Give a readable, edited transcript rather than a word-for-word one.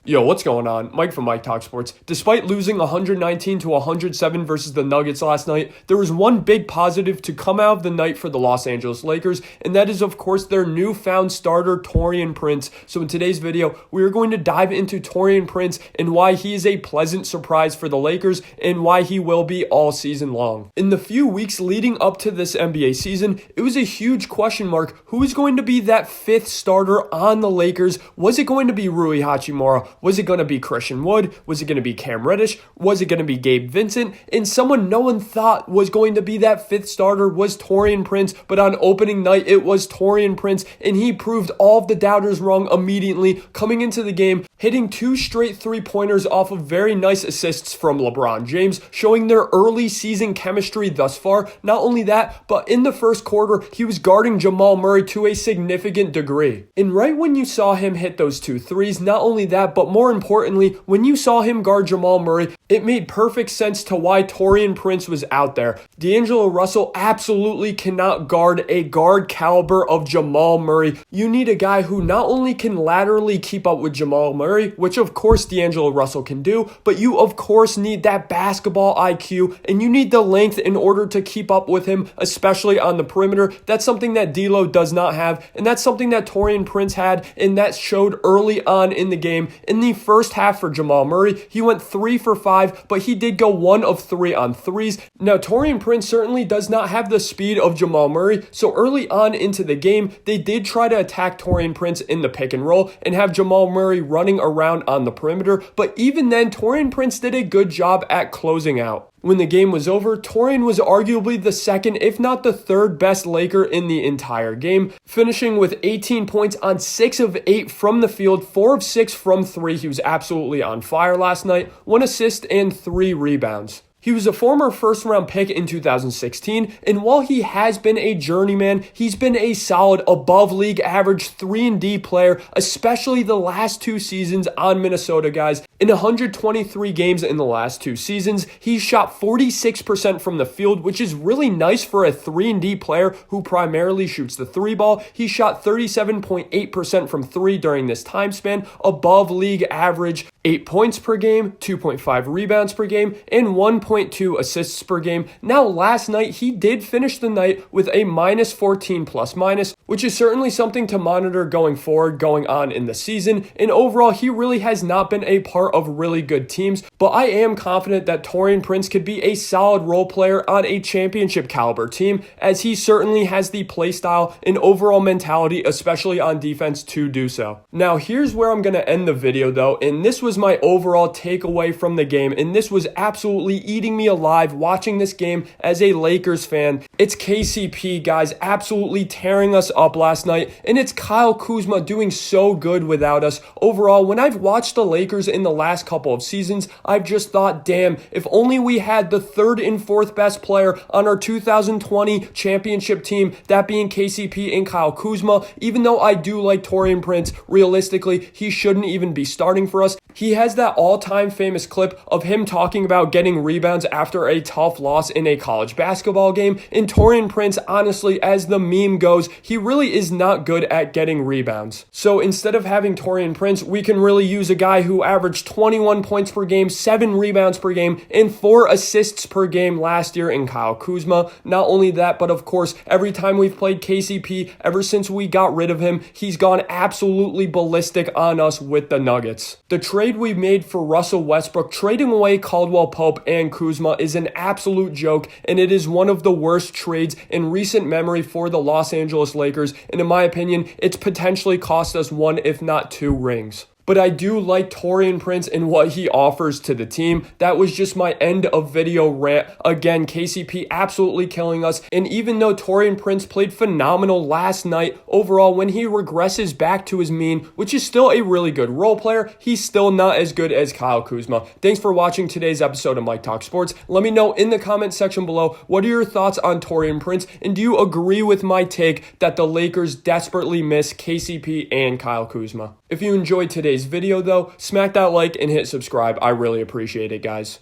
Yo, what's going on? Mike from Mike Talk Sports. Despite losing 119 to 107 versus the Nuggets last night, there was one big positive to come out of the night for the Los Angeles Lakers, and that is, of course, their newfound starter, Taurean Prince. So in today's video, we are going to dive into Taurean Prince and why he is a pleasant surprise for the Lakers and why he will be all season long. In the few weeks leading up to this NBA season, it was a huge question mark. Who is going to be that fifth starter on the Lakers? Was it going to be Rui Hachimura? Was it going to be Christian Wood? Was it going to be Cam Reddish? Was it going to be Gabe Vincent? And someone no one thought was going to be that fifth starter was Taurean Prince, but on opening night, it was Taurean Prince, and he proved all of the doubters wrong immediately, coming into the game, hitting 2 straight three-pointers off of very nice assists from LeBron James, showing their early season chemistry thus far. Not only that, but in the first quarter, he was guarding Jamal Murray to a significant degree. And right when you saw him hit those 2 threes, not only that, but more importantly, when you saw him guard Jamal Murray, it made perfect sense to why Taurean Prince was out there. D'Angelo Russell absolutely cannot guard a guard caliber of Jamal Murray. You need a guy who not only can laterally keep up with Jamal Murray, which of course D'Angelo Russell can do, but you of course need that basketball IQ, and you need the length in order to keep up with him, especially on the perimeter. That's something that D'Lo does not have, and that's something that Taurean Prince had, and that showed early on in the game. In the first half for Jamal Murray, he went 3 for 5, but he did go 1 of 3 on threes. Now, Taurean Prince certainly does not have the speed of Jamal Murray, so early on into the game, they did try to attack Taurean Prince in the pick and roll and have Jamal Murray running around on the perimeter, but even then, Taurean Prince did a good job at closing out. When the game was over, Taurean was arguably the second, if not the third best Laker in the entire game, finishing with 18 points on 6 of 8 from the field, 4 of 6 from 3. He was absolutely on fire last night, 1 assist and 3 rebounds. He was a former first-round pick in 2016, and while he has been a journeyman, he's been a solid above-league average 3-and-D player, especially the last 2 seasons on Minnesota, guys. In 123 games in the last 2 seasons, he shot 46% from the field, which is really nice for a 3-and-D player who primarily shoots the 3 ball. He shot 37.8% from 3 during this time span, above league average, 8 points per game, 2.5 rebounds per game, and 1.2 assists per game. Now, last night, he did finish the night with a minus 14 plus minus, which is certainly something to monitor going forward, going on in the season. And overall, he really has not been a part of really good teams, but I am confident that Taurean Prince could be a solid role player on a championship caliber team, as he certainly has the play style and overall mentality, especially on defense, to do so. Now, here's where I'm going to end the video though, and this was my overall takeaway from the game, and this was absolutely eating me alive watching this game as a Lakers fan. It's KCP, guys, absolutely tearing us up last night, and it's Kyle Kuzma doing so good without us. Overall, when I've watched the Lakers in the last couple of seasons, I've just thought, damn, if only we had the 3rd and 4th best player on our 2020 championship team, that being KCP and Kyle Kuzma. Even though I do like Taurean Prince, realistically, he shouldn't even be starting for us. He has that all-time famous clip of him talking about getting rebounds after a tough loss in a college basketball game. And Taurean Prince, honestly, as the meme goes, he really is not good at getting rebounds. So instead of having Taurean Prince, we can really use a guy who averaged 21 points per game, 7 rebounds per game, and 4 assists per game last year in Kyle Kuzma. Not only that, but of course, every time we've played KCP, ever since we got rid of him, he's gone absolutely ballistic on us with the Nuggets. The trade we made for Russell Westbrook, trading away Caldwell Pope and Kuzma, is an absolute joke, and it is one of the worst trades in recent memory for the Los Angeles Lakers, and in my opinion, it's potentially cost us 1 if not 2 rings. But I do like Taurean Prince and what he offers to the team. That was just my end of video rant. Again, KCP absolutely killing us. And even though Taurean Prince played phenomenal last night, overall, when he regresses back to his mean, which is still a really good role player, he's still not as good as Kyle Kuzma. Thanks for watching today's episode of Mike Talk Sports. Let me know in the comment section below, what are your thoughts on Taurean Prince? And do you agree with my take that the Lakers desperately miss KCP and Kyle Kuzma? If you enjoyed today's video though, smack that like and hit subscribe. I really appreciate it, guys.